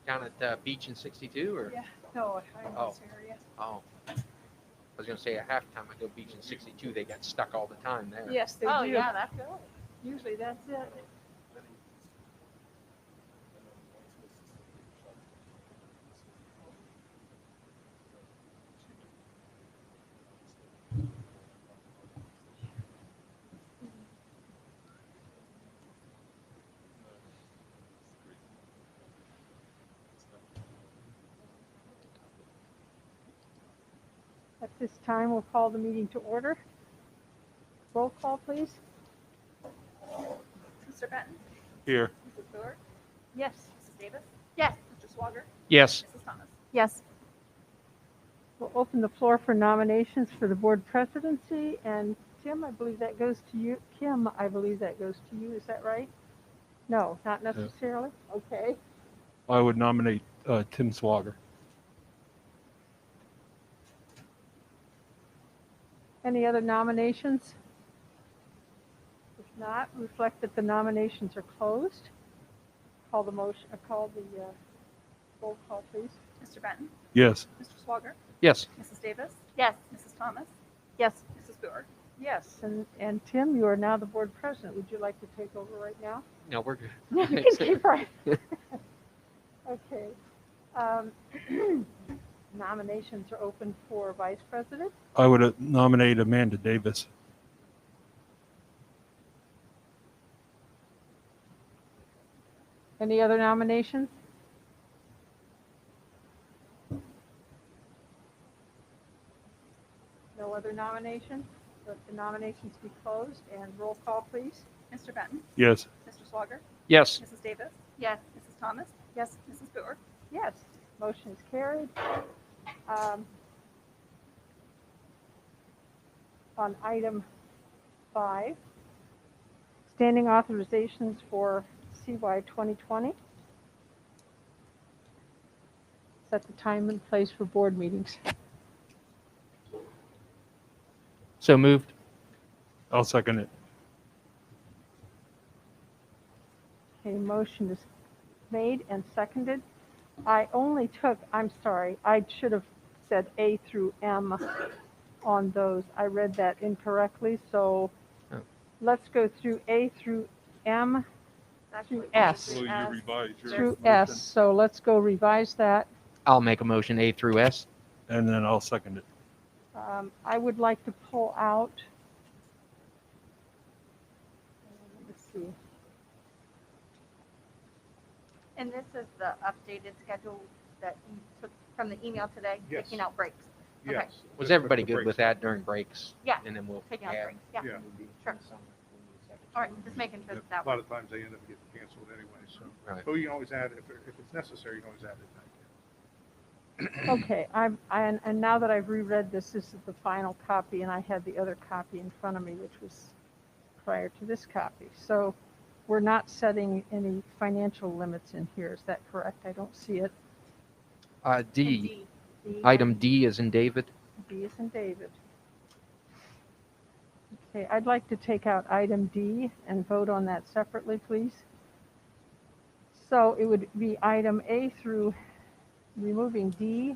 Down at Beach and 62, or? Yeah, no, I'm in Oh. this area. Oh. I was going to say, at halftime, I go Beach and 62, they got stuck all the time there. Yes, they Oh do. yeah, that's good. Usually that's it. At this time, we'll call the meeting to order. Roll call, please. Mr. Benton, Here. Mrs. Stewart, Yes. Mrs. Davis, Yes. Mr. Swager, Yes. Mrs. Thomas. Yes. We'll open the floor for nominations for the board presidency, and Tim, I believe that goes to you. Kim, I believe that goes to you. Is that right? No, not necessarily. Okay. I would nominate Tim Swager. Any other nominations? If not, reflect that the nominations are closed. Call the motion. Call the roll call, please. Mr. Benton, Yes. Mr. Swager, Yes. Mrs. Davis, Yes. Mrs. Thomas, Yes. Mrs. Stewart. Yes, and Tim, you are now the board president. Would you like to take over right now? No, we're good. You can keep right. Okay. Nominations are open for vice president. I would nominate Amanda Davis. Any other nominations? No other nominations? Let the nominations be closed and roll call, please. Mr. Benton, Yes. Mr. Swager, Yes. Mrs. Davis, Yes. Mrs. Thomas, Yes. Mrs. Stewart. Yes, motion is carried. On item 5, standing authorizations for CY 2020. Set the time and place for board meetings. So moved. I'll second it. Okay, motion is made and seconded. I'm sorry, I should have said A through M on those. I read that incorrectly, so Oh. let's go through A through M through S. Will you revise your Through motion? S, so let's go revise that. I'll make a motion A through S. And then I'll second it. I would like to pull out, let's see, And this is the updated schedule that you took from the email today, Yes. taking out breaks. Okay. Yes. Was everybody good with that during breaks? Yeah. And then we'll Taking out add- breaks. Yeah. Yeah. Sure. All right. Just making sure that A lot was. of times they end up getting canceled anyway, so. Right. But you can always add, if it's necessary, you can always add it back. okay, and now that I've reread this, this is the final copy, and I had the other copy in front of me, which was prior to this copy. So we're not setting any financial limits in here. Is that correct? I don't see it. D. D, Item D is in David. D is in David. Okay, I'd like to take out item D and vote on that separately, please. So it would be item A through removing D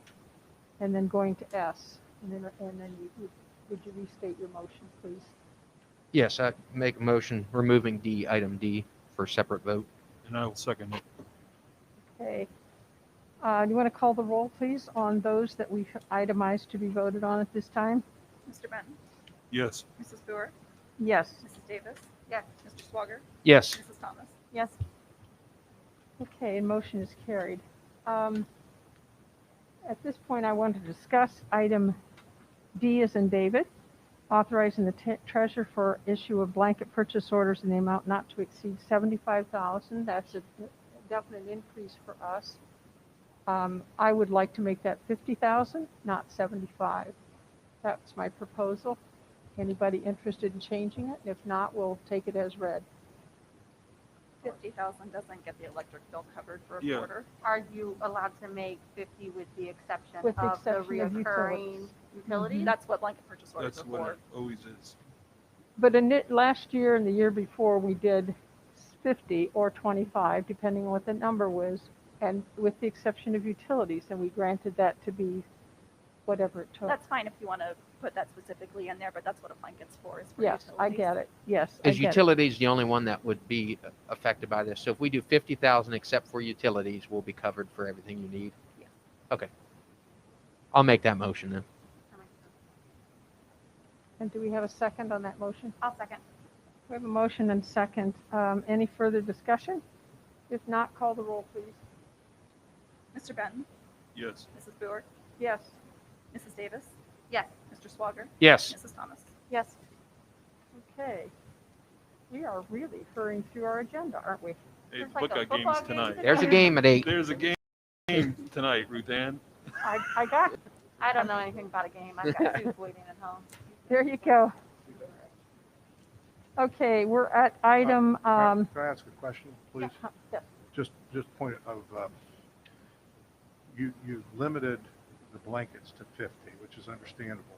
and then going to S. And then would you restate your motion, please? Yes, I make a motion removing D, item D, for separate vote. And I will second it. Okay. Do you want to call the roll, please, on those that we've itemized to be voted on at this time? Mr. Benton, Yes. Mrs. Stewart, Yes. Mrs. Davis, Yes. Mr. Swager, Yes. Mrs. Thomas. Yes. Okay, and motion is carried. At this point, I want to discuss item D as in David, authorizing the treasurer for issue of blanket purchase orders in the amount not to exceed $75,000. That's a definite increase for us. I would like to make that $50,000, not $75,000. That's my proposal. Anybody interested in changing it? If not, we'll take it as read. 50,000 doesn't get the electric bill covered for a Yeah. quarter. Are you allowed to make 50 with the exception With the of the exception of reoccurring utilities? That's what blanket purchase orders That's are what for. it always is. But last year and the year before, we did 50 or 25, depending on what the number was. And with the exception of utilities, and we granted that to be whatever it took. That's fine if you want to put that specifically in there, but that's what a blanket's for, is for Yes, utilities. I get it. Yes, I Is get it. utilities the only one that would be affected by this? So if we do 50,000 except for utilities, we'll be covered for everything you need? Yes. Okay. I'll make that motion then. And do we have a second on that motion? I'll second. We have a motion and second. Any further discussion? If not, call the roll, please. Mr. Benton, Yes. Mrs. Boer, Yes. Mrs. Davis, Yes. Mr. Swager, Yes. Mrs. Thomas. Yes. Okay. We are really hurrying through our agenda, aren't we? Hey, Looks like look a at football games game tonight. today. There's a game at 8. There's a game tonight, Ruth Ann. I got it. I don't know anything about a game. I've got soup waiting at home. There you go. Okay, we're at item, Can I ask a question, please? yes. Just point of, you limited the blankets to 50, which is understandable.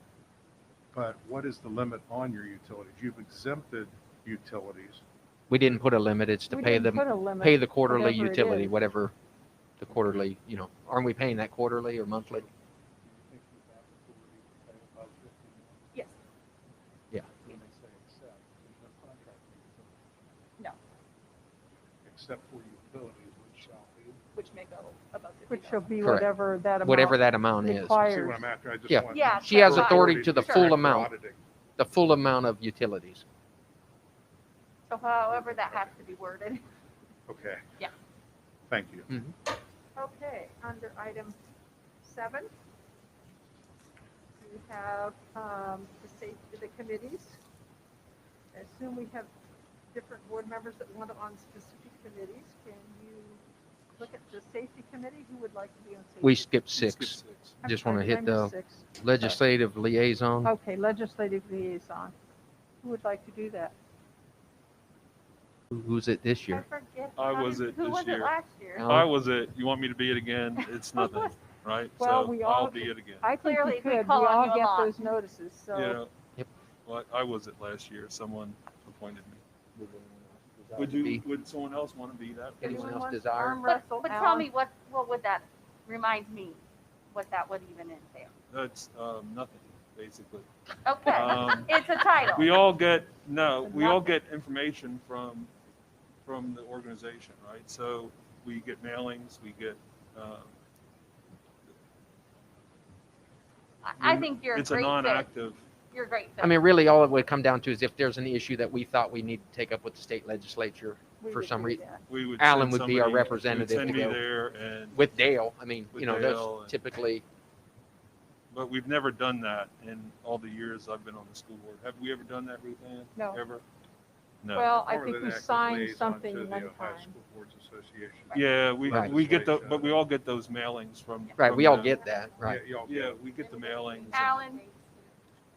But what is the limit on your utilities? You've exempted utilities. We didn't put a limit. It's to We pay didn't the put a limit, pay the quarterly whatever it utility, is. whatever the quarterly, aren't we paying that quarterly or monthly? Yes. Yeah. No. Except for utilities, which shall be. Which may go above 50,000. Which shall be Correct. whatever that amount. Whatever that amount is. See requires. what I'm after? I just Yeah. want. Yeah, She has so- authority to the Check full for amount, auditing. the full amount of utilities. So however that has to be worded. Okay. Yeah. Thank you. Okay, under item 7, we have the committees. I assume we have different board members that want to on specific committees. Can you look at the safety committee? Who would like to be on safety? We skipped Skip 6. six. I'm Just sorry, want to did I hit miss the 6? legislative liaison. Okay, legislative liaison. Who would like to do that? Who's it this I year? forget. I was it Who this was year. it last year? Alan? I was it. You want me to be it again? It's nothing, right? Well, So we all- I'll be it again. I think Clearly, we we could. We call on all you a get lot. those notices, so. Yeah. Yep. Well, I was it last year. Someone appointed me. Be- Would someone else want to be that? Anyone else wants to desire? arm But, wrestle, but tell Alan? me what would that remind me what that would even entail? That's nothing, basically. Okay, it's a title. We all get information from the organization, right? So we get mailings, we get. I think you're a It's a great fit. non-active. You're a great fit. I mean, really, all it would come down to is if there's an issue that we thought we need to take up with the state legislature We for would some do reason. that. We would. Alan send would be our somebody- representative Send to me go. there, and With Dale, I mean, With that's Dale and- typically, but we've never done that in all the years I've been on the school board. Have we ever done that, Ruth Ann? No. Ever? No. Well, I Or think the we active signed liaison something to the one Ohio time. School Boards Association. Yeah, Right. we get the, but we all get those mailings from. right, from we all them. get that, right. Yeah, y'all Yeah, get it. we get the mailings. and- Alan,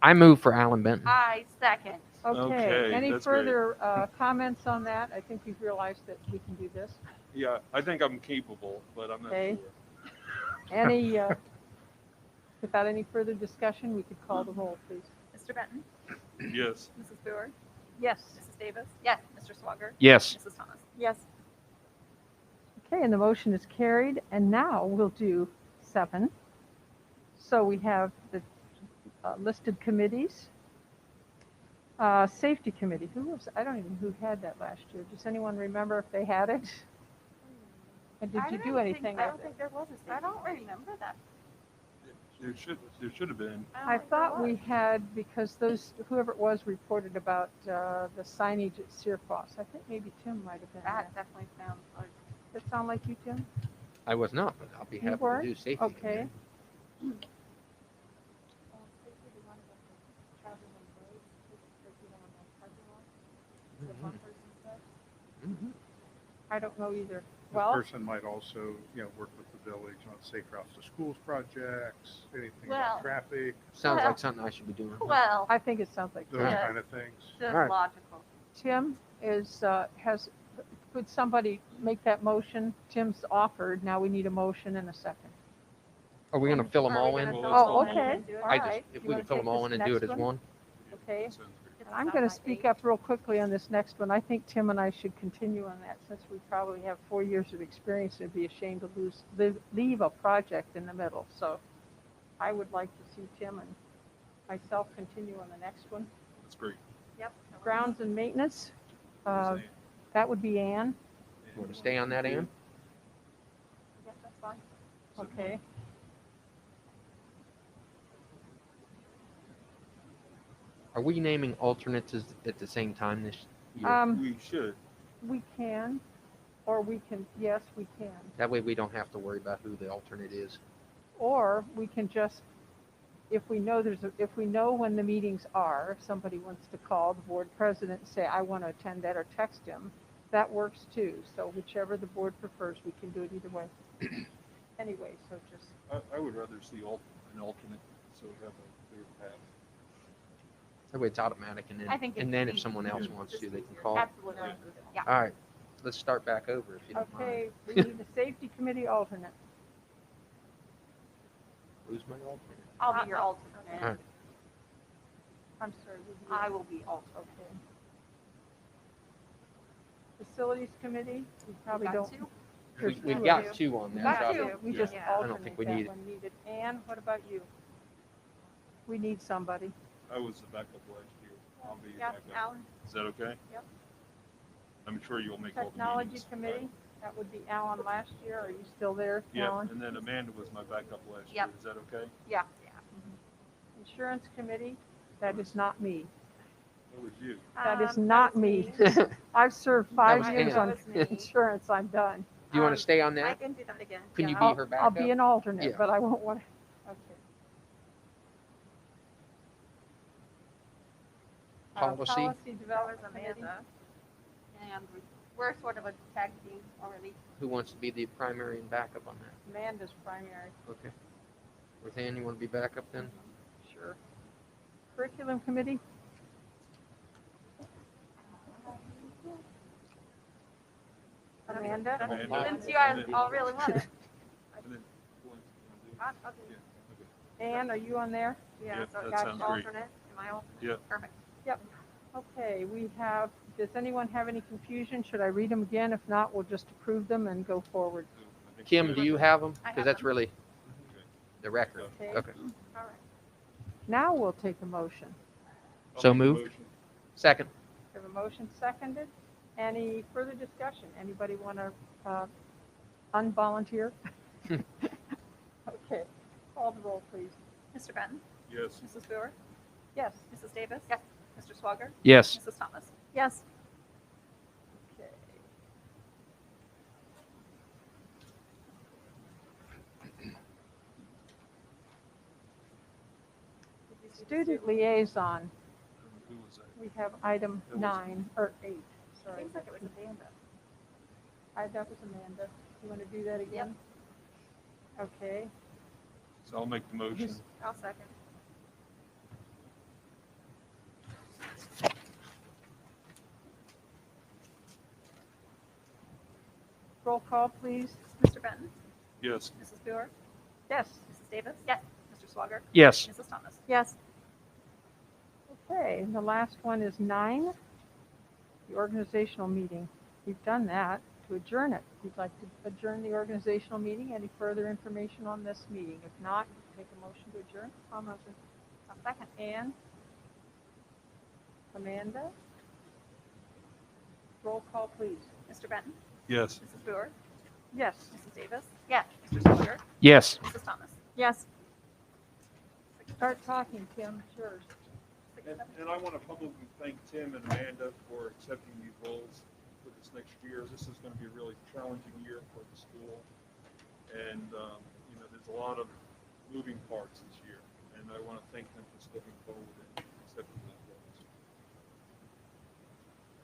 I move for Alan Benton. I second. Okay, Okay, any that's great. further comments on that? I think we've realized that we can do this. Yeah, I think I'm capable, but I'm not Okay. sure. Any, without any further discussion, we could call the roll, please. Mr. Benton, Yes. Mrs. Boer, Yes. Mrs. Davis, Yes. Mr. Swager, Yes. Mrs. Thomas. Yes. Okay, and the motion is carried, and now we'll do 7. So we have the listed committees. Safety committee, I don't even know who had that last year. Does anyone remember if they had it? And did you do anything I with don't it? think there was a. I don't remember that. There should have been. I thought we had, because whoever it was reported about the signage at Searfoss. I think maybe Tim might have been there. That definitely sounds like. Does that sound like you, Tim? I was not, but I'll be You happy to weren't? do safety. Okay. Mhm. I don't know either. The Well, person might also, work with the village on safe routes to schools projects, anything Well- about traffic, Sounds Well- like something I should be doing. Well, I think it sounds like those Yeah. kind of things. just All right. logical. Tim could somebody make that motion? Tim's offered. Now we need a motion and a second. Are we gonna fill them Are we all gonna in? Well, fill let's Oh, all- okay. do it? All I just, right. if You we wanna can fill take them all this in and do it next as one? Okay. Sounds great. I'm going to speak up real quickly on this next one. I think Tim and I should continue on that since we probably have 4 years of experience. It'd be a shame to leave a project in the middle. So I would like to see Tim and myself continue on the next one. That's great. Yep. Grounds and maintenance, Understand. that would be Ann. You want to stay on that, Ann? Yep, that's fine. Okay. Are we naming alternates at the same time this year? We should. We can, or we can, yes, we can. That way we don't have to worry about who the alternate is. Or we can just, if we know when the meetings are, if somebody wants to call the board president and say, I want to attend that, or text him, that works too. So whichever the board prefers, we can do it either way. Anyway, so just, I would rather see an alternate, so we have a clear path. That way it's automatic, and I think then, it's if easy. someone else Yeah. wants to, they can call. Absolutely. Yeah. All right, let's start back over if you don't mind. okay, we need a safety committee alternate. Who's my alternate? I'll be your All alternate. right. I'm sorry. would you- I will be alternate. Okay. Facilities committee, we probably Got don't. two? there's We've two. got two on We there. got so I two, don't- we yeah. just Yeah. I don't think we alternate need that it. one needed. Ann, what about you? We need somebody. I was the backup last year. I'll be your Yep, backup. Alan. Is that okay? Yep. I'm sure you'll make all the Technology meetings. committee, that would be Alan last year. Are you still there, Yeah, Alan? and then Amanda was my backup last year. Yep. Is that okay? Yeah. Insurance committee, that is not me. That was you. That is That not was me. I've served That 5 was years Ann. on That was me. insurance, I'm done. Do you want to stay on I that? can do that again. Can you Yeah. be I'll- her I'll backup? be an alternate, Yeah. but I won't want to, okay. Policy? Policy That was development committee. Amanda. And we're sort of a tag team already. Who wants to be the primary and backup on that? Amanda's primary, Okay. Ruthann, you want to be backup then? sure. Curriculum committee, Amanda? Amanda. Since you guys all really want it. And then, who wants to do? I'll do it. Yeah, okay. Ann, are you on there? Yeah, Yeah, so that got sounds great. alternate. Am I alternate? Yeah. Perfect. Okay, we have, does anyone have any confusion? Should I read them again? If not, we'll just approve them and go forward. I think Kim, so. do you have them? I have Because that's them. really Okay. the record. Okay. Okay. All right. Now we'll take a motion. I'll So make a moved. motion. Second. We have a motion seconded. Any further discussion? Anybody want to unvolunteer? Okay, call the roll, please. Mr. Benton? Yes. Mrs. Boer? Yes. Mrs. Davis? Yes. Mr. Swager? Yes. Mrs. Thomas? Yes. Okay. Student liaison, Who was that? we have item That was- 9, or 8, sorry. Seems like it was Amanda. That was Amanda. You want to do that again? Okay. So I'll make the motion. Who's- I'll second. Roll call, please. Mr. Benton? Yes. Mrs. Boer? Yes. Mrs. Davis? Yes. Mr. Swager? Yes. Mrs. Thomas? Yes. Okay, and the last one is 9, the organizational meeting. We've done that to adjourn it. We'd like to adjourn the organizational meeting. Any further information on this meeting? If not, take a motion to adjourn. I'll motion. I'll second. Ann? Amanda? Roll call, please. Mr. Benton? Yes. Mrs. Boer? Yes. Mrs. Davis? Yes. Mr. Swager? Yes. Mrs. Thomas? Yes. Start talking, Kim. It's yours. And I want to publicly thank Tim and Amanda for accepting these roles for this next year. This is going to be a really challenging year for the school. And, there's a lot of moving parts this year. And I want to thank them for stepping forward and accepting these roles.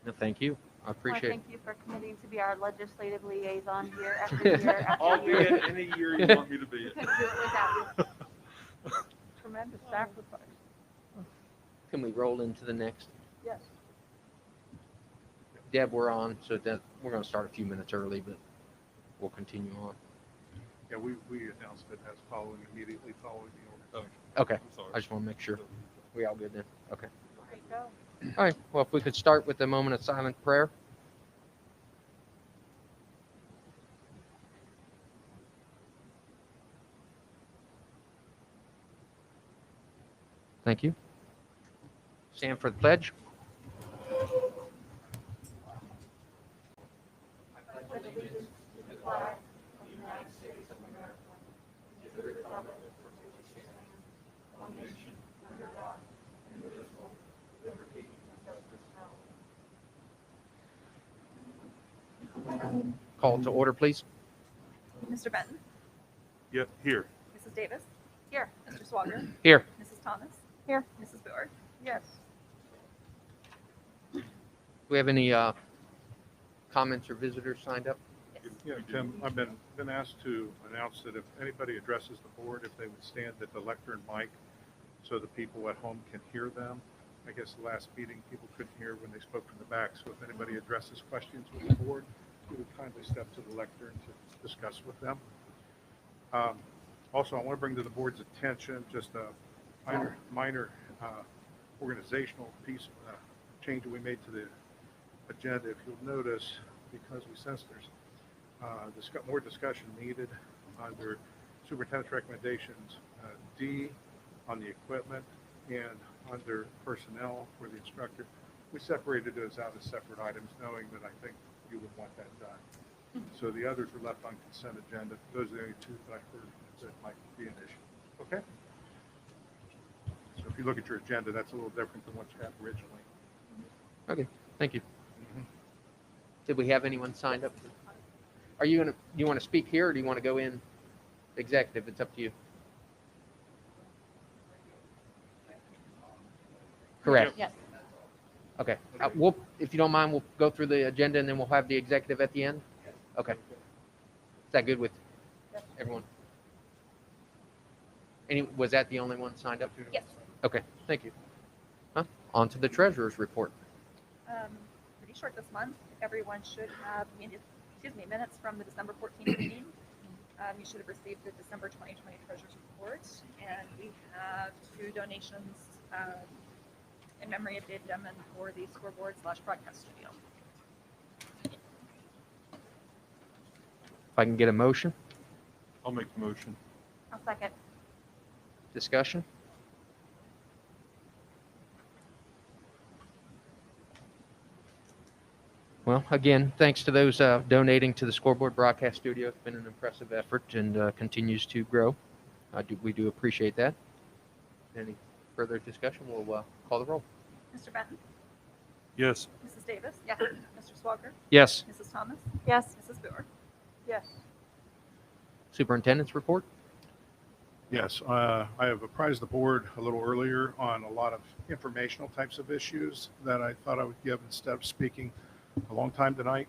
No, thank you. I appreciate it. Thank you for committing to be our legislative liaison year after year I'll after be year. it any year you want me to be We it. couldn't do it without you. Tremendous sacrifice. Can we roll into the next? Yes. Deb, we're on, so we're going to start a few minutes early, but we'll continue on. Yeah, we announced it as immediately following the organization. Okay. I'm sorry. I just want to make sure. We all good then? Okay. There you go. All right, well, if we could start with a moment of silent prayer. Thank you. Stand for the pledge. Call to order, please. Mr. Benton, Yeah, here. Mrs. Davis, Here. Mr. Swager, Here. Mrs. Thomas, Here. Mrs. Boer. Yes. Do we have any comments or visitors signed up? Yeah, Tim, I've been asked to announce that if anybody addresses the board, if they would stand at the lectern mic so the people at home can hear them. I guess the last meeting, people couldn't hear when they spoke from the back. So if anybody addresses questions with the board, we would kindly step to the lectern to discuss with them. Also, I want to bring to the board's attention just a minor organizational piece change that we made to the agenda. If you'll notice, because we sense there's more discussion needed under superintendent's recommendations, D on the equipment and under personnel for the instructor. We separated those out as separate items, knowing that I think you would want that done. So the others were left on consent agenda. Those are the only two that I heard that might be an issue. Okay? So if you look at your agenda, that's a little different than what you had originally. Okay, thank you. Did we have anyone signed up? Are you gonna? Do you want to speak here, or do you want to go in executive? It's up to you. Correct. Yes. Okay. We'll, if you don't mind, we'll go through the agenda and then we'll have the executive at the end. Okay. Is that good with everyone? Was that the only one signed up? Yes. Okay. Thank you. On to the treasurer's report. Pretty short this month. Everyone should have minutes from the December 14th meeting. You should have received the December 2020 treasurer's report, and we have 2 donations in memory of Dave Denman for the scoreboard/broadcast studio. If I can get a motion, I'll make the motion. I'll second. discussion. Well, again, thanks to those donating to the scoreboard broadcast studio. It's been an impressive effort and continues to grow. We do appreciate that. Any further discussion? We'll call the roll. Mr. Benton, Yes. Mrs. Davis, Yes. Mr. Swager, Yes. Mrs. Thomas, Yes. Mrs. Boer. Yes. Superintendent's report. Yes, I have apprised the board a little earlier on a lot of informational types of issues that I thought I would give instead of speaking a long time tonight.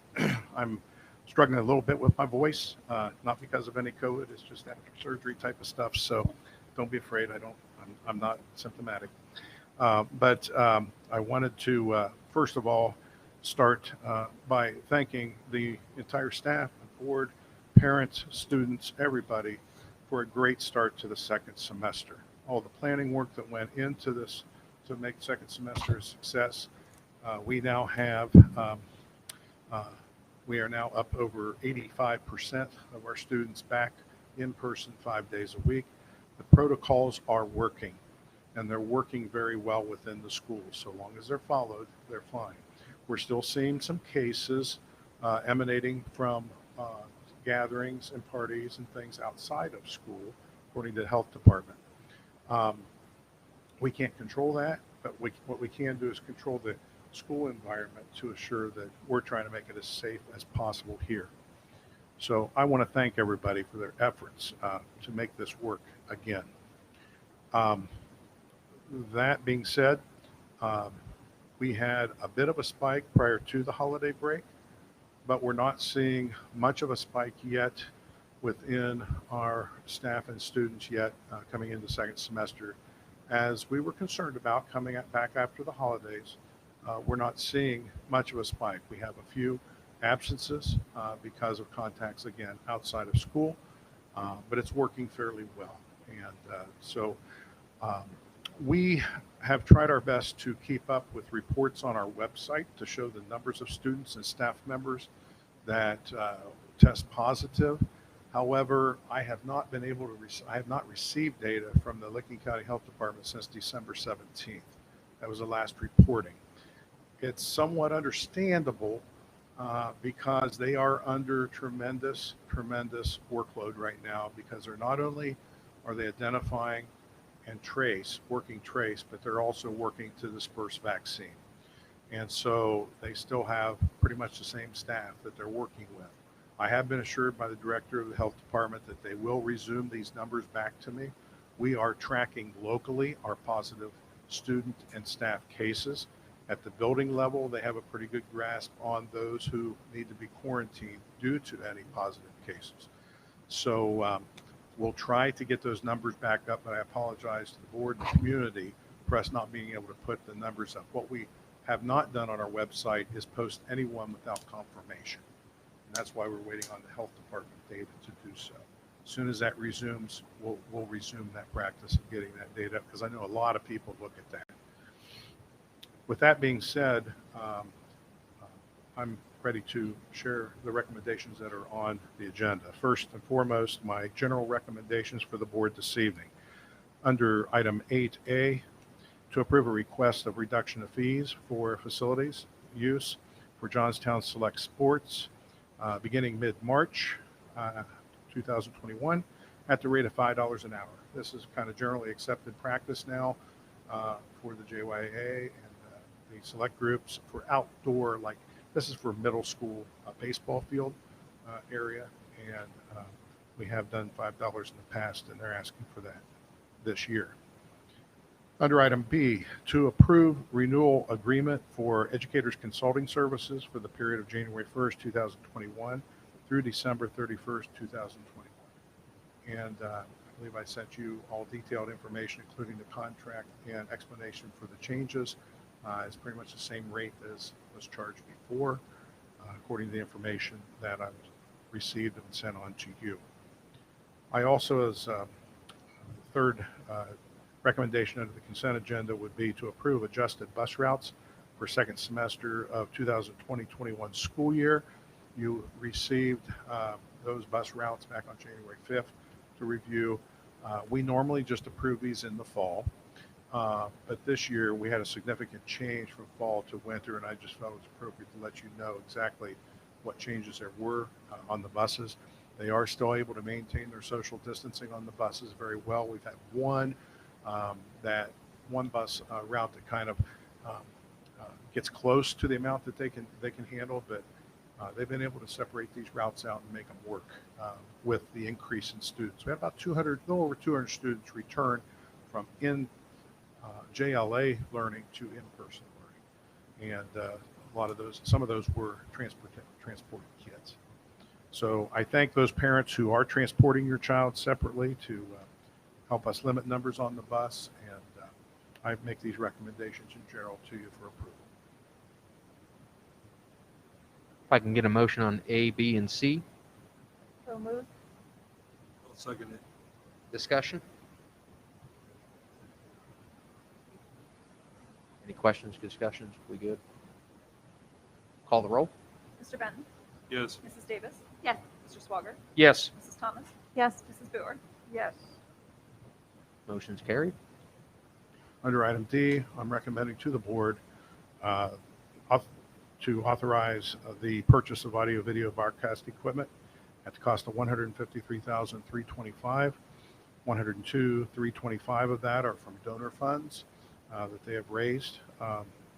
I'm struggling a little bit with my voice, not because of any COVID, it's just after surgery type of stuff. So don't be afraid. I'm not symptomatic. But I wanted to, first of all, start by thanking the entire staff, the board, parents, students, everybody for a great start to the second semester. All the planning work that went into this to make second semester a success. We now have, we are now up over 85% of our students back in person 5 days a week. The protocols are working, and they're working very well within the school. So long as they're followed, they're fine. We're still seeing some cases emanating from gatherings and parties and things outside of school, according to the health department. We can't control that, but what we can do is control the school environment to assure that we're trying to make it as safe as possible here. So I want to thank everybody for their efforts to make this work again. That being said, we had a bit of a spike prior to the holiday break, but we're not seeing much of a spike yet within our staff and students yet coming into second semester. As we were concerned about coming back after the holidays, we're not seeing much of a spike. We have a few absences because of contacts, again, outside of school, but it's working fairly well. And so We have tried our best to keep up with reports on our website to show the numbers of students and staff members that test positive. However, I have not been able to, I have not received data from the Licking County Health Department since December 17th. That was the last reporting. It's somewhat understandable because they are under tremendous workload right now, because they're not only are they identifying and working trace, but they're also working to disperse vaccine. And so they still have pretty much the same staff that they're working with. I have been assured by the director of the health department that they will resume these numbers back to me. We are tracking locally our positive student and staff cases. At the building level, they have a pretty good grasp on those who need to be quarantined due to any positive cases. So we'll try to get those numbers back up, but I apologize to the board and the community for us not being able to put the numbers up. What we have not done on our website is post anyone without confirmation. And that's why we're waiting on the health department data to do so. As soon as that resumes, we'll resume that practice of getting that data up, because I know a lot of people look at that. With that being said, I'm ready to share the recommendations that are on the agenda. First and foremost, my general recommendations for the board this evening. Under item 8A, to approve a request of reduction of fees for facilities use for Johnstown Select Sports beginning mid-March 2021 at the rate of $5 an hour. This is kind of generally accepted practice now for the JYA and the select groups for outdoor, like this is for middle school baseball field area, and we have done $5 in the past, and they're asking for that this year. Under item B, to approve renewal agreement for educators consulting services for the period of January 1st, 2021 through December 31st, 2021. And I believe I sent you all detailed information, including the contract and explanation for the changes. It's pretty much the same rate as was charged before, according to the information that I received and sent on to you. I also, as third recommendation under the consent agenda, would be to approve adjusted bus routes for second semester of 2020-21 school year. You received those bus routes back on January 5th to review. We normally just approve these in the fall, but this year we had a significant change from fall to winter, and I just felt it was appropriate to let you know exactly what changes there were on the buses. They are still able to maintain their social distancing on the buses very well. We've had one bus route that kind of gets close to the amount that they can handle, but they've been able to separate these routes out and make them work with the increase in students. We had about a little over 200 students return from JLA learning to in-person learning, and some of those were transported kids. So I thank those parents who are transporting your child separately to help us limit numbers on the bus, and I make these recommendations in general to you for approval. If I can get a motion on A, B, and C. So moved. I'll second it. Discussion? Any questions, discussions? We good? Call the roll. Mr. Benton? Yes. Mrs. Davis? Yes. Mr. Swager? Yes. Mrs. Thomas? Yes. Mrs. Boer? Yes. Motion's carried. Under item D, I'm recommending to the board to authorize the purchase of audio-video broadcast equipment at the cost of $153,325. $102,325 of that are from donor funds that they have raised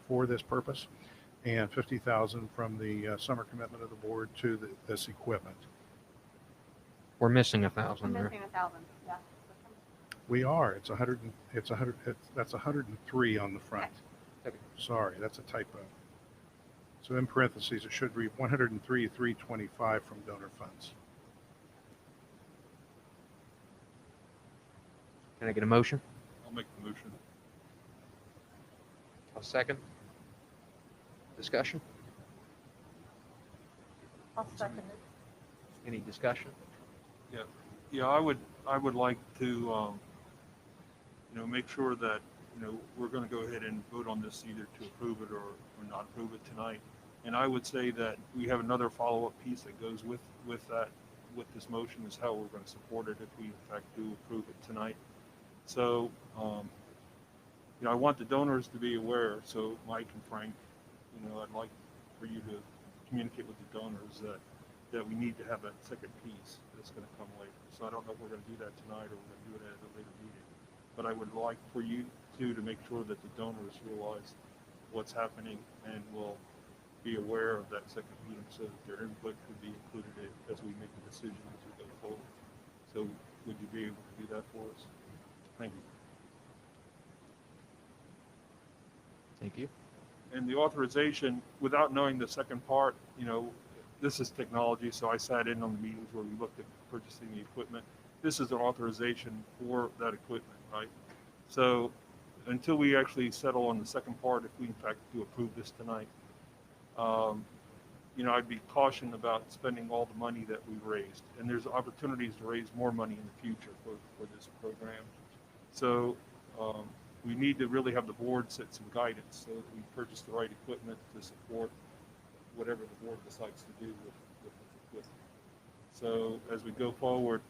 for this purpose, and $50,000 from the summer commitment of the board to this equipment. We're missing I'm $1,000 there. missing 1,000. Yeah. We are. That's 103 on the front. Okay. Sorry, that's a typo. So in parentheses, it should read 103,325 from donor funds. Can I get a motion? I'll make the motion. A second. Discussion? I'll second it. Any discussion? Yeah, I would like to, make sure that we're going to go ahead and vote on this either to approve it or not approve it tonight. And I would say that we have another follow-up piece that goes with that, with this motion, is how we're going to support it if we in fact do approve it tonight. So, I want the donors to be aware. So Mike and Frank, I'd like for you to communicate with the donors that we need to have that second piece that's going to come later. So I don't know if we're going to do that tonight or we're going to do it at a later meeting. But I would like for you to make sure that the donors realize what's happening and will be aware of that second meeting so that their input could be included as we make a decision as we go forward. So would you be able to do that for us? Thank you. Thank you. And the authorization, without knowing the second part, this is technology, so I sat in on the meetings where we looked at purchasing the equipment. This is an authorization for that equipment, right? So until we actually settle on the second part, if we in fact do approve this tonight, I'd be cautioned about spending all the money that we've raised. And there's opportunities to raise more money in the future for this program. So we need to really have the board set some guidance so that we purchase the right equipment to support whatever the board decides to do with this equipment. So as we go forward,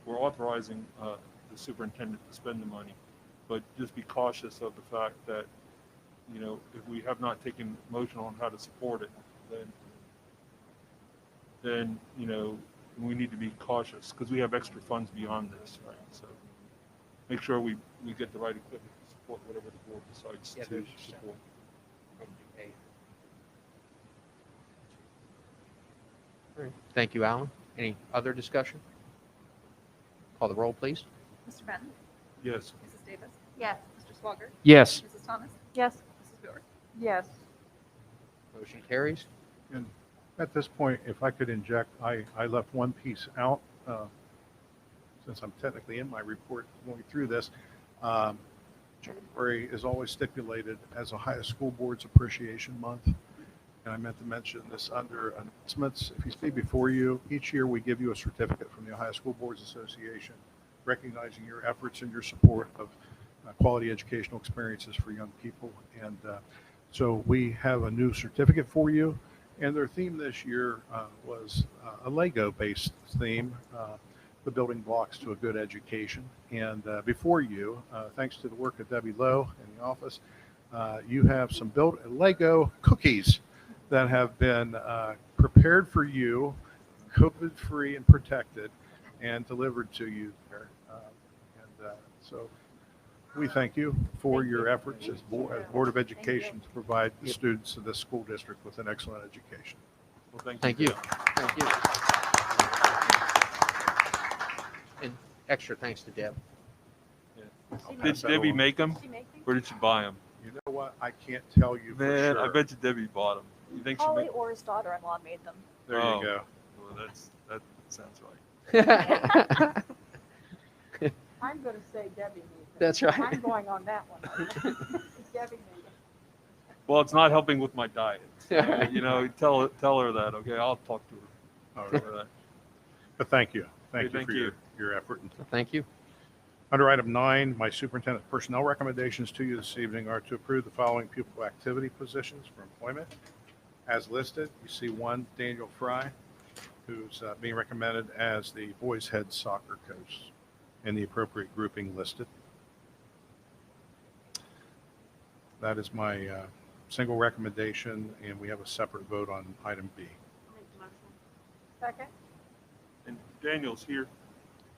we're authorizing the superintendent to spend the money, but just be cautious of the fact that, if we have not taken motion on how to support it, then we need to be cautious because we have extra funds beyond this, right? So make sure we get the right equipment to support whatever the board decides to support. All right. Thank you, Alan. Any other discussion? Call the roll, please. Mr. Benton? Yes. Mrs. Davis? Yes. Mr. Swager? Yes. Mrs. Thomas? Yes. Mrs. Stewart? Yes. Motion carries. And at this point, if I could inject, I left one piece out, since I'm technically in my report going through this. January is always stipulated as Ohio School Boards Appreciation Month. And I meant to mention this under announcements. If you see before you, each year we give you a certificate from the Ohio School Boards Association recognizing your efforts and your support of quality educational experiences for young people. And so we have a new certificate for you. And their theme this year was a Lego-based theme, the building blocks to a good education. And before you, thanks to the work of Debbie Lowe in the office, you have some Lego cookies that have been prepared for you, COVID-free and protected, and delivered to you there. So we thank you for your efforts as Board of Education to provide the students of this school district with an excellent education. Well, Thank you. Thank you. And extra thanks to Deb. Did Debbie make them, Did she make these? or did she buy them? You know what? I can't tell you for Man, sure. I bet you Debbie bought them. You think she Holly made? or his daughter-in-law made them. There Oh. you go. Well, that sounds right. I'm going to say Debbie made it. That's right. I'm going on that one. Debbie made it. Well, it's not helping with my diet. So, tell her that. Okay, I'll talk to her. All right. For that. But thank you. Hey, Thank you thank for you. your effort. Thank you. Under item 9, my superintendent personnel recommendations to you this evening are to approve the following pupil activity positions for employment. As listed, you see one, Daniel Fry, who's being recommended as the boys' head soccer coach in the appropriate grouping listed. That is my single recommendation, and we have a separate vote on item B. Second? And Daniel's here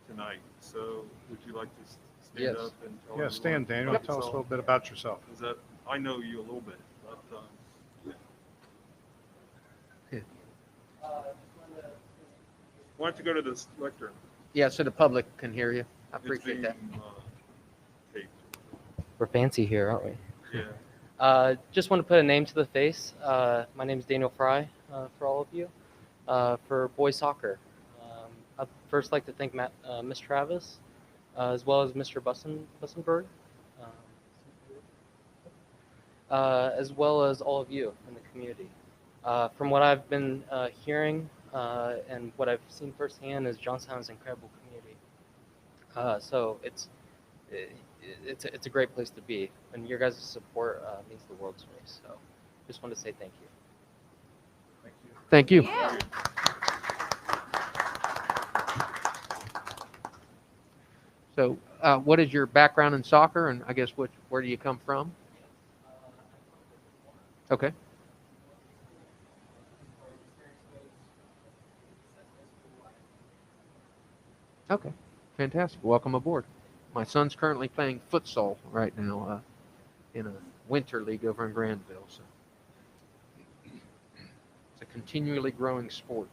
tonight, so would you like to stand Yes. up and tell Yeah, everyone Stan, Daniel, about tell us a little yourself? bit about yourself. Is that I know you a little bit, but why don't you go to this lectern? Yeah, so the public can hear you. I It's appreciate that. being, taped. We're fancy here, aren't we? Yeah. Just want to put a name to the face. My name is Daniel Fry, for all of you, for boys soccer. I'd first like to thank Ms. Travis, as well as Mr. Bussenberg, as well as all of you in the community. From what I've been hearing and what I've seen firsthand is Johnstown is an incredible community. So it's it's a great place to be, and your guys' support means the world to me. So, just want to say thank you. Thank you. Yeah. So, what is your background in soccer, and I guess where do you come from? Okay. Okay. Fantastic. Welcome aboard. My son's currently playing futsal right now in a winter league over in Granville. So it's a continually growing sport.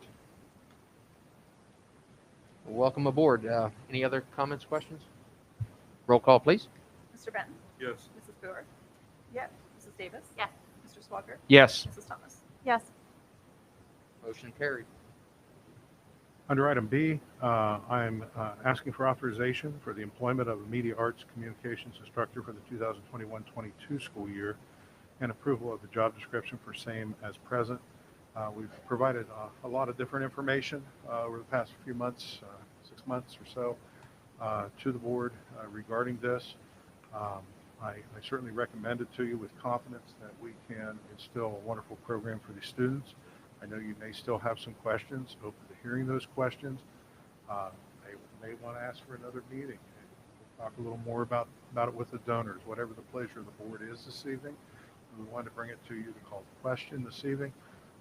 Well, welcome aboard. Any other comments, questions? Roll call, please. Mr. Benton? Yes. Mrs. Brewer? Yes. Mrs. Davis? Yes. Mr. Swager? Yes. Mrs. Thomas? Yes. Motion carried. Under item B, I'm asking for authorization for the employment of a media arts communications instructor for the 2021-22 school year and approval of the job description for same as present. We've provided a lot of different information over the past few months, 6 months or so, to the board regarding this. I certainly recommend it to you with confidence that we can instill a wonderful program for these students. I know you may still have some questions, open to hearing those questions. May want to ask for another meeting. We'll talk a little more about it with the donors, whatever the pleasure of the board is this evening. We wanted to bring it to you to call the question this evening.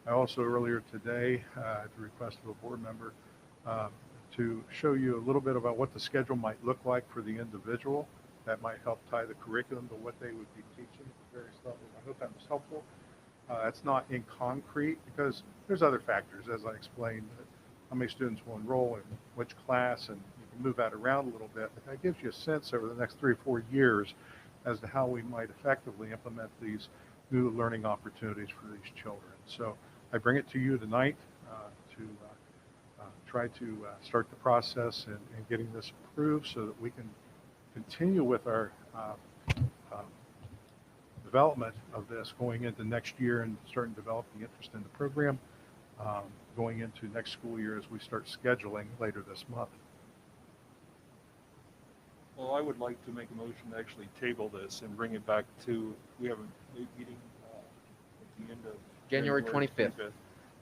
I also earlier today, at the request of a board member, to show you a little bit about what the schedule might look like for the individual. That might help tie the curriculum to what they would be teaching at various levels. I hope that was helpful. It's not in concrete because there's other factors, as I explained, how many students will enroll in which class, and you can move that around a little bit. But that gives you a sense over the next 3 or 4 years as to how we might effectively implement these new learning opportunities for these children. So I bring it to you tonight to try to start the process and getting this approved so that we can continue with our development of this going into next year and starting developing interest in the program going into next school year as we start scheduling later this month. Well, I would like to make a motion to actually table this and bring it back to, we have a meeting at the end of January 25th.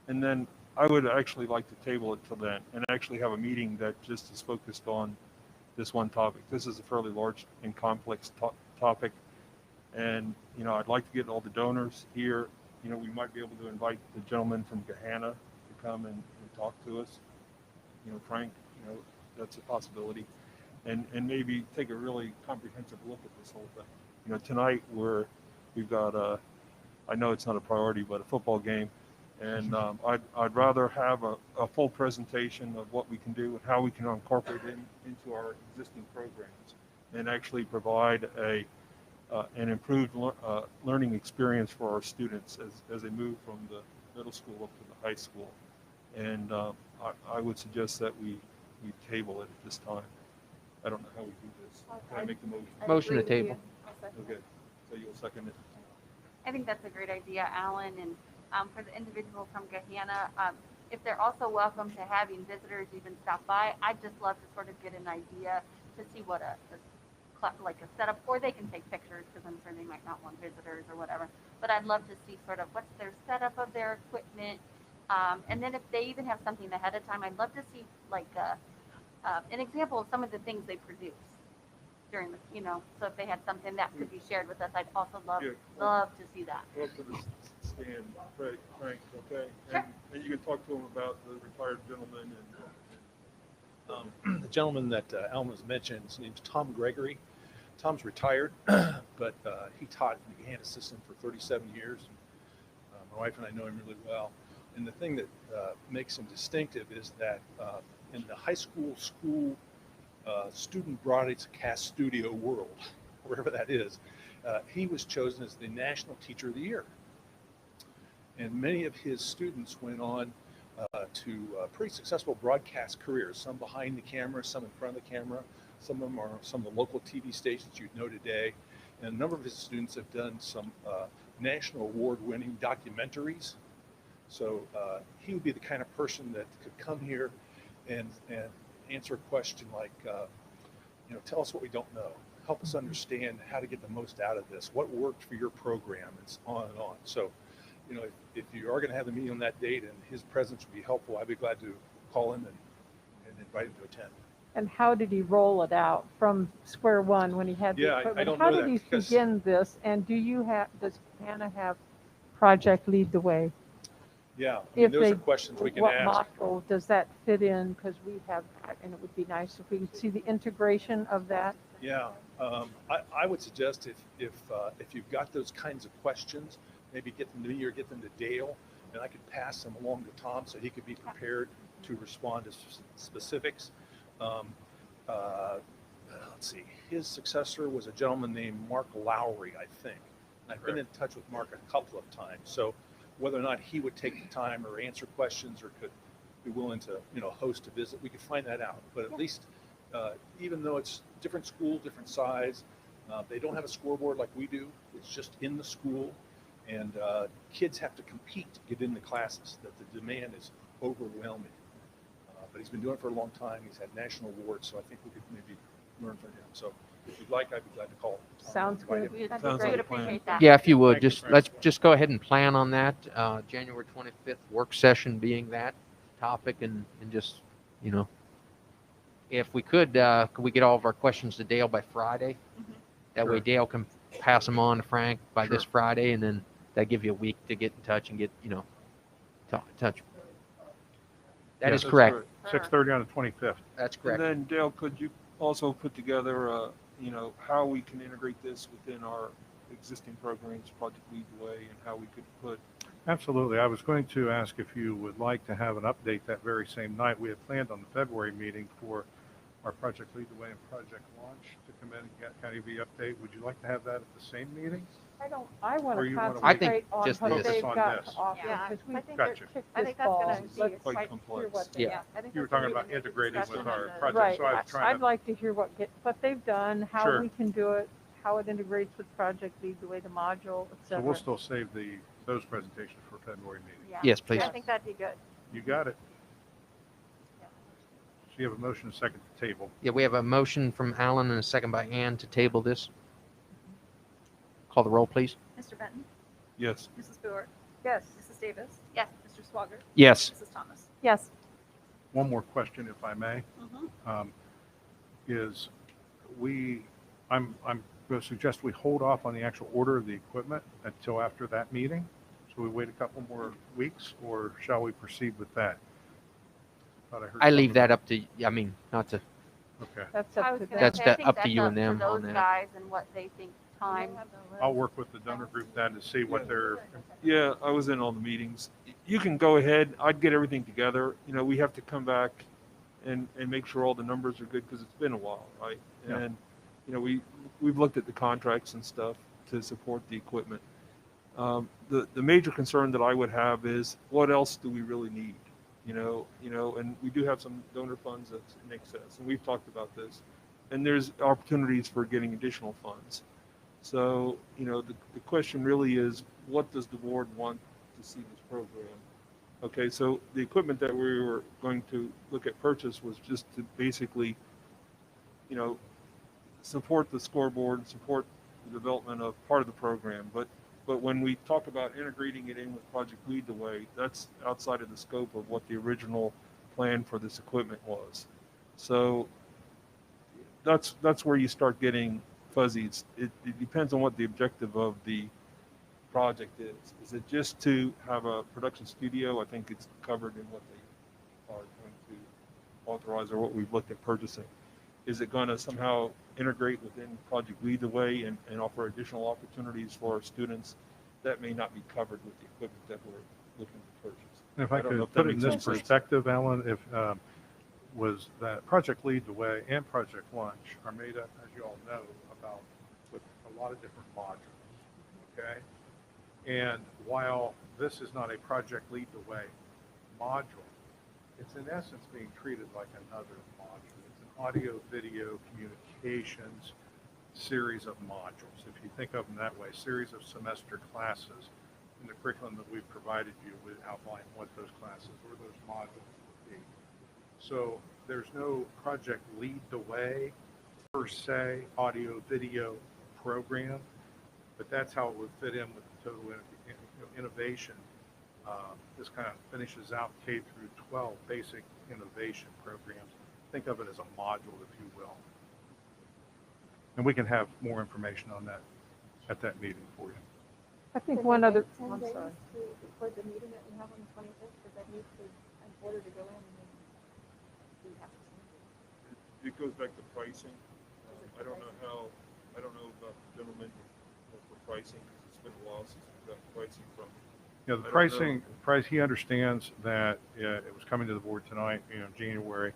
And then I would actually like to table it till then and actually have a meeting that just is focused on this one topic. This is a fairly large and complex topic. And, I'd like to get all the donors here. We might be able to invite the gentleman from Gahanna to come and talk to us. Frank, that's a possibility. And maybe take a really comprehensive look at this whole thing. Tonight we've got I know it's not a priority, but a football game. And I'd rather have a full presentation of what we can do and how we can incorporate it into our existing programs and actually provide an improved learning experience for our students as they move from the middle school up to the high school. And I would suggest that we table it at this time. I don't know how we do this. Can I make the motion? Motion to agree with table. you. Okay, so you'll second it. I think that's a great idea, Alan. And for the individual from Gahanna, if they're also welcome to having visitors even stop by, I'd just love to sort of get an idea to see what a setup, or they can take pictures because I'm sure they might not want visitors or whatever. But I'd love to see sort of what's their setup of their equipment. And then if they even have something ahead of time, I'd love to see like an example of some of the things they produce during the, so if they had something that could be shared with us, I'd also love to see that. Go up to the stand, Frank, okay? Sure. And you can talk to him about the retired gentleman The gentleman that Alan was mentioned, his name's Tom Gregory. Tom's retired, but he taught in the Gahanna system for 37 years. My wife and I know him really well. And the thing that makes him distinctive is that in the high school student broadcast studio world, wherever that is, he was chosen as the National Teacher of the Year. And many of his students went on to pretty successful broadcast careers, some behind the camera, some in front of the camera. Some of them are some of the local TV stations you'd know today. And a number of his students have done some national award-winning documentaries. So he would be the kind of person that could come here and answer a question like, tell us what we don't know. help us understand how to get the most out of this, what worked for your program, and on and on. So, you know, if you are going to have the meeting on that date and his presence would be helpful, I'd be glad to call him and invite him to attend. And how did he roll it out from square one when he had the Yeah, I equipment? don't How know did that he because- begin this? And does Hannah have Project Lead the Way? Yeah, I mean, those are questions we can What ask. module does that fit in? Because we have, and it would be nice if we could see the integration of that. Yeah, I would suggest if you've got those kinds of questions, maybe get them to me or get them to Dale, and I could pass them along to Tom so he could be prepared to respond to specifics. Let's see, his successor was a gentleman named Mark Lowry, I think. And I've been in touch with Mark a couple of times, so whether or not he would take the time or answer questions or could be willing to, you know, host a visit, we could find that out. But at least, even though it's different school, different size, they don't have a scoreboard like we do. It's just in the school, and kids have to compete to get into classes. That the demand is overwhelming. But he's been doing it for a long time. He's had national awards, so I think we could maybe learn from him. So if you'd like, I'd be glad to call him. Sounds Invite good. him. We'd Sounds we like would a plan. appreciate that. Yeah, if you would, Thank you, just, Frank. let's just go ahead and plan on that, January 25th work session being that topic, and just, you know, if we could we get all of our questions to Dale by Friday? That way Sure. Dale can pass them on to Frank by this Sure. Friday, and then that give you a week to get in touch and get, you know, touch. That Yeah, is that's correct. Right. 6:30 on the 25th. That's And correct. then Dale, could you also put together, you know, how we can integrate this within our existing programs, Project Lead the Way, and how we could put, Absolutely. I was going to ask if you would like to have an update that very same night. We had planned on the February meeting for our Project Lead the Way and Project Launch to come in and get kind of the update. Would you like to have that at the same meeting? I want Or to you wanna I think concentrate on just what this. they've Focus on got this. to offer, Yeah, because we I think Gotcha. kicked I this think that's ball. gonna be Let's quite hear complex. what they Yeah. I think You were that's gonna talking be about the integrating with discussion our on the- project, Right. so I was trying I'd to, like to hear what they've done, how Sure. we can do it, how it integrates with Project Lead the Way, the module, et so cetera. we'll still save those presentations for February meeting. Yeah. Yes, please. I think that'd be good. You got it. So you have a motion and a second to table. Yeah, we have a motion from Alan and a second by Ann to table this. Call the roll, please. Mr. Benton, yes. Mrs. Fluor, Yes. Mrs. Davis. Yes. Mr. Swager, Yes. Mrs. Thomas. Yes. One more question, if I may. Mhm. Is I'm going to suggest we hold off on the actual order of the equipment until after that meeting. So we wait a couple more weeks, or shall we proceed with that? Thought heard I leave something. that up to, I mean, not to, Okay, That's I up was to gonna them. That's say, I think up to that's you up and them to on those that. guys and what they think time. I'll work with the donor group then to see what they're, Yeah, I was in all the meetings. You can go ahead. I'd get everything together. You know, we have to come back and make sure all the numbers are good because it's been a while, right? Yeah. And, you know, we've looked at the contracts and stuff to support the equipment. The major concern that I would have is what else do we really need? You know, and we do have some donor funds that's in excess, and we've talked about this. And there's opportunities for getting additional funds. So, you know, the question really is, what does the board want to see this program? Okay, so the equipment that we were going to look at purchase was just to basically, you know, support the scoreboard and support the development of part of the program. But when we talk about integrating it in with Project Lead the Way, that's outside of the scope of what the original plan for this equipment was. So that's where you start getting fuzzy. It depends on what the objective of the project is. Is it just to have a production studio? I think it's covered in what they are going to authorize or what we've looked at purchasing. Is it going to somehow integrate within Project Lead the Way and offer additional opportunities for our students? That may not be covered with the equipment that we're looking to purchase. if I I don't know could if that put it in makes this sense. perspective, Alan, was that Project Lead the Way and Project Launch are made up, as you all know, with a lot of different modules, okay? And while this is not a Project Lead the Way module, it's in essence being treated like another module. It's an audio, video, communications series of modules. If you think of them that way, series of semester classes. In the curriculum that we've provided you would outline what those classes or those modules would be. So there's no Project Lead the Way per se audio video program, but that's how it would fit in with the total innovation. This kind of finishes out K through 12 basic innovation programs. Think of it as a module, if you will. And we can have more information on that at that meeting for you. I think one other, 10 I'm days sorry. for the meeting that we have on the 25th, because that needs to, in order to go in, and then we have to send it. It goes back to pricing. I don't know about the gentleman for pricing, because it's been a while since we've got pricing from. You know, the I don't know. price, he understands that it was coming to the board tonight, January,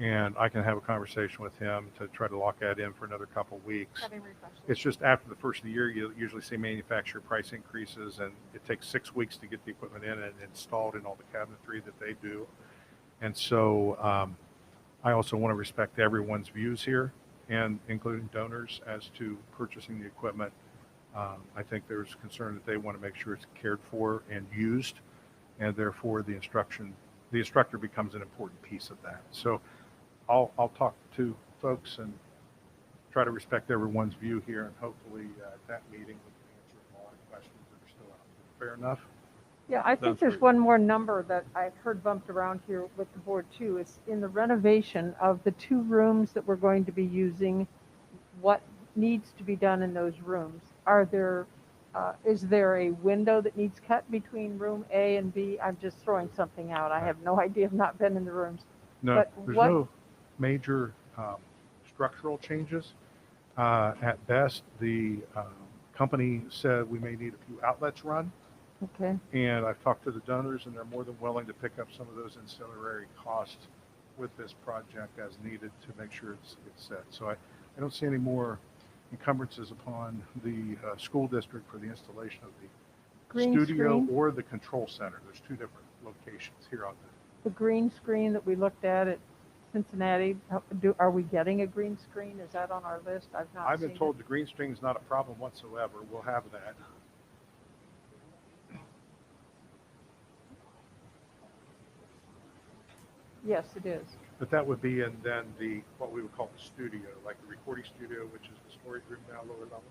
and I can have a conversation with him to try to lock that in for another couple of weeks. Having refreshed. It's just after the first of the year, you usually see manufacturer price increases, and it takes 6 weeks to get the equipment in and installed in all the cabinetry that they do. And so I also want to respect everyone's views here, and including donors, as to purchasing the equipment. I think there's concern that they want to make sure it's cared for and used, and therefore the instructor becomes an important piece of that. So I'll talk to folks and try to respect everyone's view here, and hopefully at that meeting we can answer all the questions that are still out there. Fair enough? Yeah, I think That's there's great. one more number that I've heard bumped around here with the board too. It's in the renovation of the 2 rooms that we're going to be using. What needs to be done in those rooms? Is there a window that needs cut between room A and B? I'm just throwing something out. I have no idea. I've not been in the rooms. No, But there's what- no major structural changes. At best, the company said we may need a few outlets run, Okay. and I've talked to the donors, and they're more than willing to pick up some of those ancillary costs with this project as needed to make sure it's set. So I don't see any more encumbrances upon the school district for the installation of the Green studio screen? or the control center. There's 2 different locations here on The green screen that we looked at Cincinnati, are we getting a green screen? Is that on our list? I've not I've been seen told it. the green screen is not a problem whatsoever. We'll have that. Yes, it is. But that would be in then what we would call the studio, like the recording studio, which is the storage room down lower level.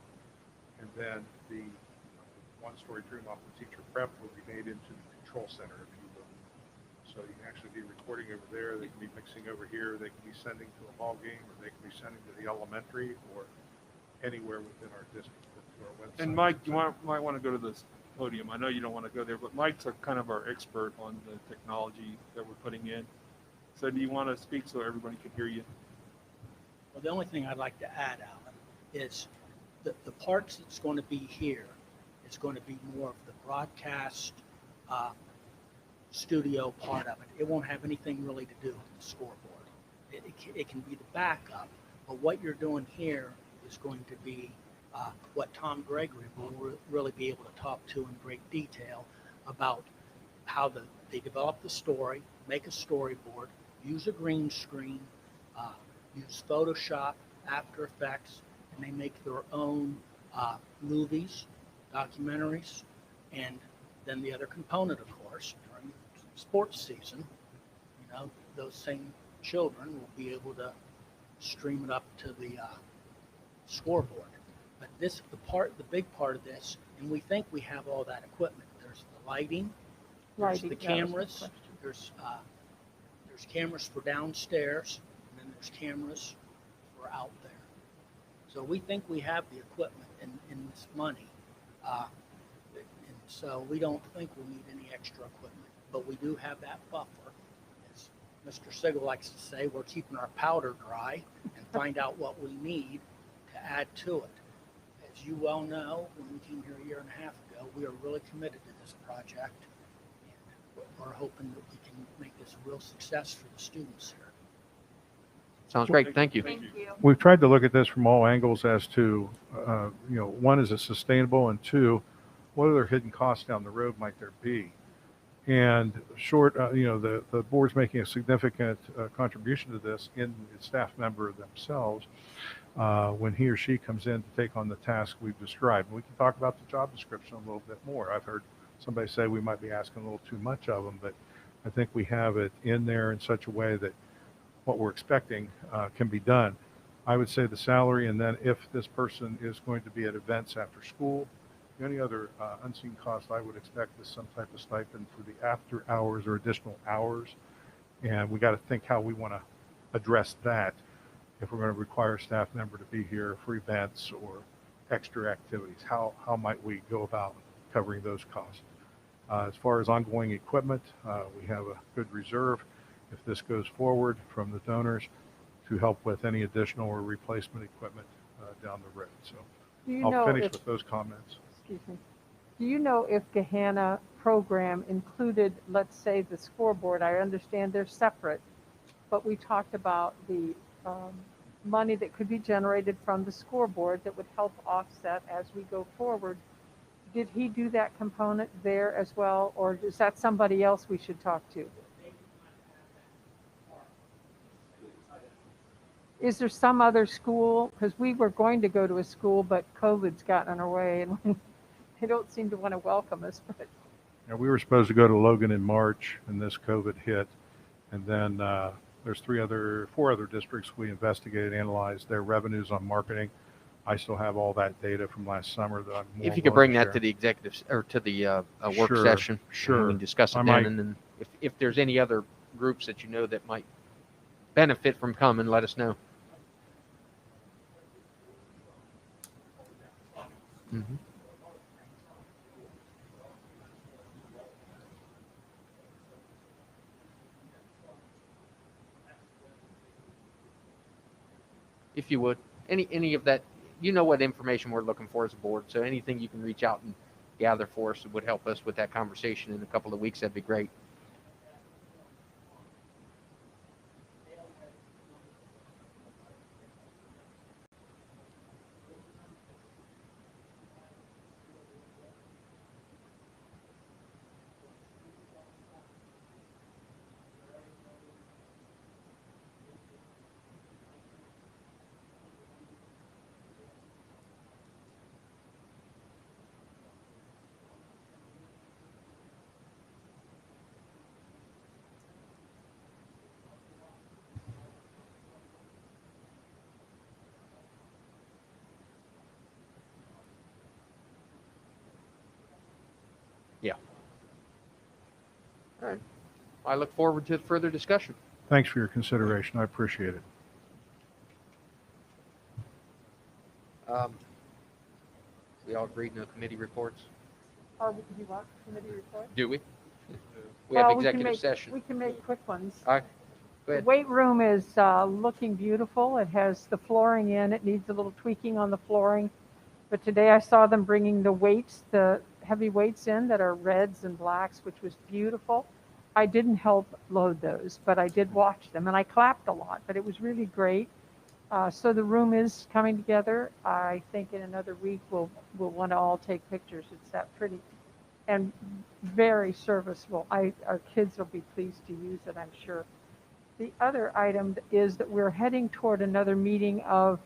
And then the 1 storage room off the teacher prep will be made into the control center, if you will. So you can actually be recording over there. They can be mixing over here. They can be sending to a ball game, or they can be sending to the elementary, or anywhere within our district. To our website. And Mike, might want to go to this podium. I know you don't want to go there, but Mike's kind of our expert on the technology that we're putting in. So do you want to speak so everybody can hear you? Well, the only thing I'd like to add, Alan, is the parts that's going to be here is going to be more of the broadcast studio part of it. It won't have anything really to do with the scoreboard. It can be the backup, but what you're doing here is going to be what Tom Gregory will really be able to talk to in great detail about how they develop the story, make a storyboard, use a green screen, use Photoshop, After Effects, and they make their own movies, documentaries, and then the other component, of course, during sports season, those same children will be able to stream it up to the scoreboard. But the big part of this, and we think we have all that equipment. There's the lighting, there's Lighting, the that was my cameras, question. there's cameras for downstairs, and then there's cameras for out there. So we think we have the equipment in this money. And so we don't think we'll need any extra equipment, but we do have that buffer. As Mr. Sigel likes to say, we're keeping our powder dry and find out what we need to add to it. As you well know, when we came here a year and a half ago, we are really committed to this project, and we're hoping that we can make this a real success for the students here. Sounds great. Thank you. Thank you. We've tried to look at this from all angles as to, one, is it sustainable? And 2, what other hidden costs down the road might there be? And the board's making a significant contribution to this in its staff member themselves when he or she comes in to take on the task we've described. We can talk about the job description a little bit more. I've heard somebody say we might be asking a little too much of them, but I think we have it in there in such a way that what we're expecting can be done. I would say the salary, and then if this person is going to be at events after school, any other unseen cost, I would expect is some type of stipend for the after hours or additional hours. And we got to think how we want to address that if we're going to require a staff member to be here for events or extra activities. How might we go about covering those costs? As far as ongoing equipment, we have a good reserve if this goes forward from the donors to help with any additional or replacement equipment down the road. So Do you I'll know finish if, with those comments. excuse me, do you know if Gehanna program included, let's say, the scoreboard? I understand they're separate, but we talked about the money that could be generated from the scoreboard that would help offset as we go forward. Did he do that component there as well, or is that somebody else we should talk to? Is there some other school? Because we were going to go to a school, but COVID's gotten in our way, and they don't seem to want to welcome us. But Yeah, we were supposed to go to Logan in March, and this COVID hit. And then there's four other districts we investigated, analyzed their revenues on marketing. I still have all that data from last summer that I'm more If you could willing bring that share. to the executive or to the work Sure, session, and sure. we can discuss I it might- then. And then if there's any other groups that you know that might benefit from coming, let us know. Mm-hmm. If you would, any of that, you know what information we're looking for as a board. So anything you can reach out and gather for us would help us with that conversation in a couple of weeks. That'd be great. Yeah. All right. I look forward to further discussion. Thanks for your consideration. I appreciate it. We all agreed no committee reports. or do you want committee report? Do we? We Well, have can executive make- session. We can make quick ones. All right. Go The ahead. weight room is looking beautiful. It has the flooring in. It needs a little tweaking on the flooring. But today I saw them bringing the weights, the heavy weights in that are reds and blacks, which was beautiful. I didn't help load those, but I did watch them, and I clapped a lot, but it was really great. So the room is coming together. I think in another week we'll want to all take pictures. It's that pretty and very serviceable. Our kids will be pleased to use it, I'm sure. The other item is that we're heading toward another meeting of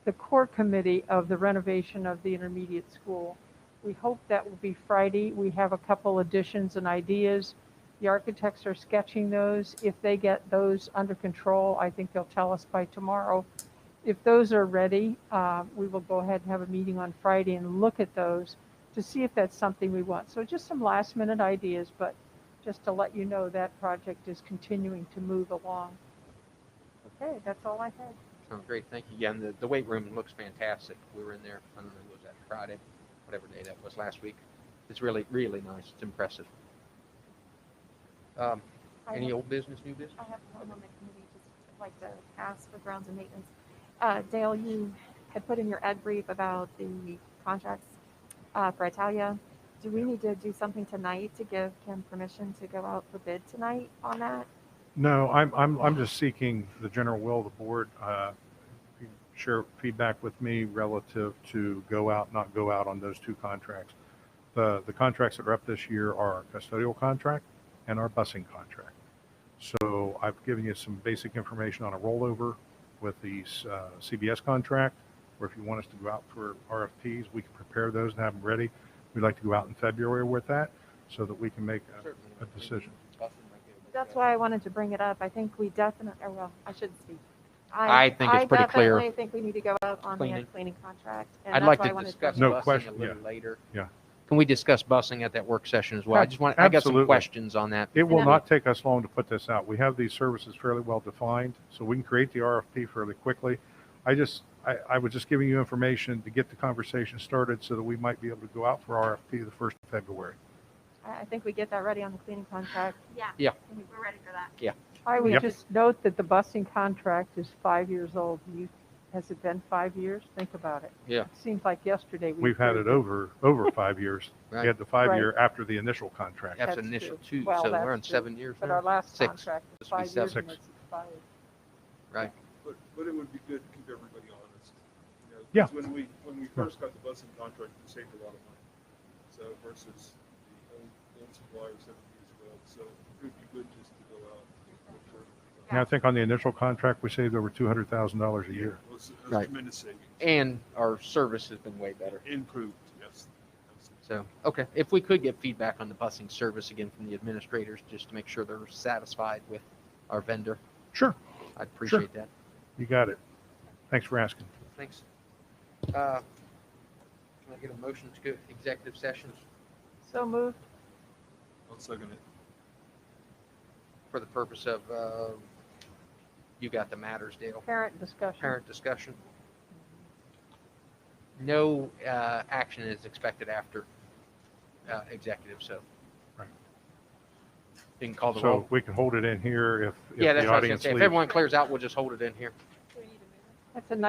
the core committee of the renovation of the intermediate school. We hope that will be Friday. We have a couple additions and ideas. The architects are sketching those. If they get those under control, I think they'll tell us by tomorrow. If those are ready, we will go ahead and have a meeting on Friday and look at those to see if that's something we want. So just some last minute ideas, but just to let you know that project is continuing to move along. Okay, that's all I had. Sounds great. Thank you. Yeah, and the weight room looks fantastic. We were in there, I don't know, was that Friday? Whatever day that was last week. It's really, really nice. It's impressive. Any old business, new business? I have one on the committee, just like to ask for grounds and maintenance. Dale, you had put in your ed brief about the contracts for Italia. Do we need to do something tonight to give Kim permission to go out for bid tonight on that? No, I'm just seeking the general will of the board. Share feedback with me relative to go out, not go out on those two contracts. The contracts that are up this year are our custodial contract and our busing contract. So I've given you some basic information on a rollover with the CBS contract, where if you want us to go out for RFPs, we can prepare those and have them ready. We'd like to go out in February with that so that we can make a decision. That's why I wanted to bring it up. I think we definitely, or well, I shouldn't speak. I think it's pretty clear. I definitely think we need to go out on the Cleaning. cleaning contract. And I'd that's like why I to wanted discuss No busing question, a little yeah. later. Yeah. Can we discuss busing at that work session as well? I got some Absolutely. questions on that. It will then- not take us long to put this out. We have these services fairly well defined, so we can create the RFP fairly quickly. I was just giving you information to get the conversation started so that we might be able to go out for RFP the 1st of February. I think we get that ready on the cleaning contract. Yeah. Yeah. We're ready for that. I would Yep. just note that the busing contract is 5 years old. Has it been 5 years? Think about it. Yeah. It seems like yesterday. We've had it over 5 years. We Right. had the 5-year after the initial contract. That's That's initial true. two, Well, so that's we're on true. 7 years But now. our last 6. contract was This will be 5 years 7. and it's expired. Right. But it would be good to keep everybody honest. You know, 'cause Yeah. When we first got the busing contract, we saved a lot of money. So versus the old supplier 7 years ago. So it would be good just to go out and make sure. And I think on the initial contract, we saved over $200,000 a year. It was Right. tremendous savings. And our service has been way better. Improved, yes. So, okay, if we could get feedback on the busing service again from the administrators, just to make sure they're satisfied with our vendor, Sure, I'd appreciate that. you got it. Thanks for asking. Thanks. Can I get a motion to go executive session So moved. I'll second it. for the purpose of, you got the matters, Dale, Parent discussion. parent discussion? No action is expected after executive, so. Right. You can call the So roll. we can hold it in here if Yeah, that's the what I was gonna audience say. If leaves. everyone clears out, we'll just hold it in here. That's a nice